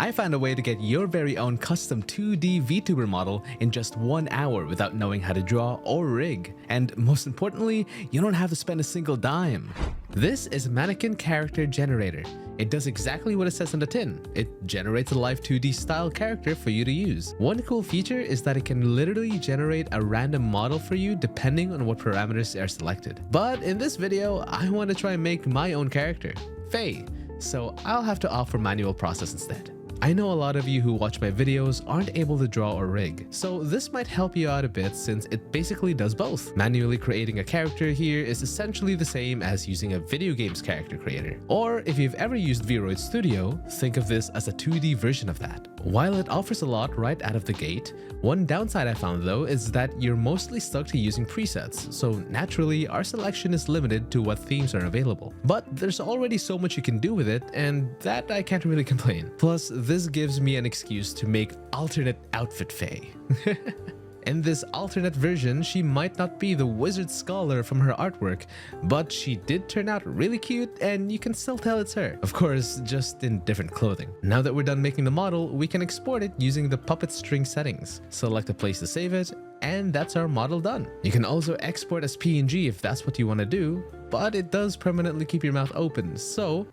I found a way to get your very own custom 2D VTuber model in just 1 hour without knowing how to draw or rig. And most importantly, you don't have to spend a single dime. This is Mannequin Character Generator. It does exactly what it says on the tin. It generates a live 2D style character for you to use. One cool feature is that it can literally generate a random model for you depending on what parameters are selected. But in this video, I want to try and make my own character, Faye, so I'll have to opt for manual process instead. I know a lot of you who watch my videos aren't able to draw or rig, so this might help you out a bit since it basically does both. Manually creating a character here is essentially the same as using a video game's character creator. Or if you've ever used VRoid Studio, think of this as a 2D version of that. While it offers a lot right out of the gate, one downside I found though is that you're mostly stuck to using presets, so naturally our selection is limited to what themes are available. But there's already so much you can do with it, and that I can't really complain. Plus, this gives me an excuse to make alternate outfit Faye. In this alternate version, she might not be the wizard scholar from her artwork, but she did turn out really cute and you can still tell it's her. Of course, just in different clothing. Now that we're done making the model, we can export it using the puppet string settings. Select a place to save it, and that's our model done. You can also export as PNG if that's what you want to do, but it does permanently keep your mouth open, so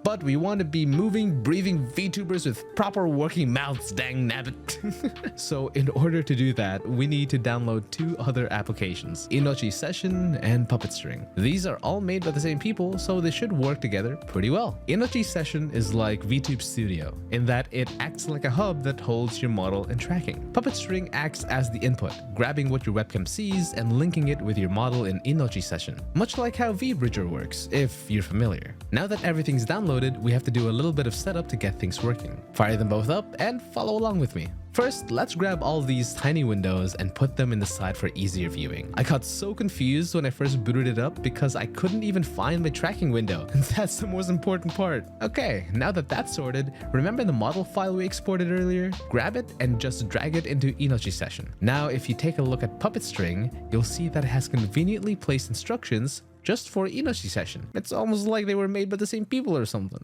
but we want to be moving, breathing VTubers with proper working mouths, dang nabbit. So in order to do that, we need to download two other applications, Inochi Session and Puppet String. These are all made by the same people, so they should work together pretty well. Inochi Session is like VTube Studio, in that it acts like a hub that holds your model and tracking. Puppet String acts as the input, grabbing what your webcam sees and linking it with your model in Inochi Session, much like how VBridger works, if you're familiar. Now that everything's downloaded, we have to do a little bit of setup to get things working. Fire them both up and follow along with me. First, let's grab all these tiny windows and put them in the side for easier viewing. I got so confused when I first booted it up because I couldn't even find my tracking window, and that's the most important part. Okay, now that that's sorted, remember the model file we exported earlier? Grab it and just drag it into Inochi Session. Now, if you take a look at Puppet String, you'll see that it has conveniently placed instructions just for Inochi Session. It's almost like they were made by the same people or something.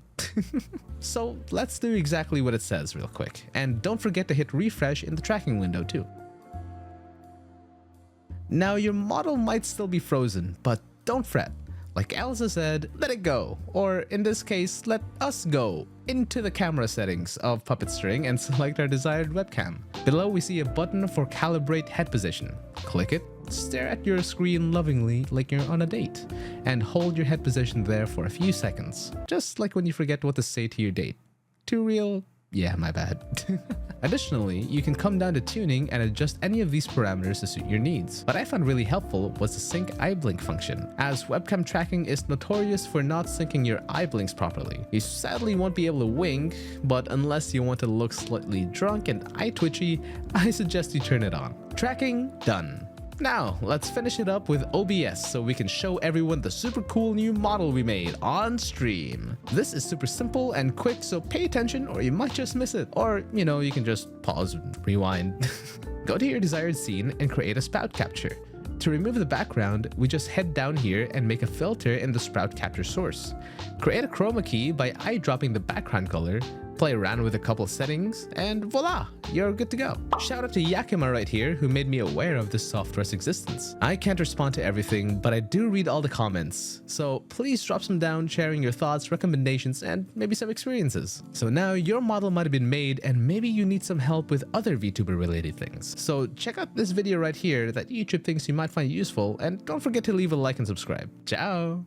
So let's do exactly what it says real quick. And don't forget to hit refresh in the tracking window too. Now your model might still be frozen, but don't fret. Like Elsa said, let it go. Or in this case, let us go into the camera settings of Puppet String and select our desired webcam. Below we see a button for calibrate head position. Click it, stare at your screen lovingly like you're on a date, and hold your head position there for a few seconds. Just like when you forget what to say to your date. Too real? Yeah, my bad. Additionally, you can come down to tuning and adjust any of these parameters to suit your needs. What I found really helpful was the sync eye blink function, as webcam tracking is notorious for not syncing your eye blinks properly. You sadly won't be able to wink, but unless you want to look slightly drunk and eye twitchy, I suggest you turn it on. Tracking done. Now, let's finish it up with OBS so we can show everyone the super cool new model we made on stream. This is super simple and quick, so pay attention or you might just miss it. Or, you can just pause and rewind. Go to your desired scene and create a spout capture. To remove the background, we just head down here and make a filter in the sprout capture source. Create a chroma key by eyedropping the background color, play around with a couple settings, and voila, you're good to go. Shout out to Yakima right here who made me aware of this software's existence. I can't respond to everything, but I do read all the comments, so please drop some down sharing your thoughts, recommendations, and maybe some experiences. So now your model might have been made and maybe you need some help with other VTuber related things. So check out this video right here that YouTube thinks you might find useful, and don't forget to leave a like and subscribe. Ciao!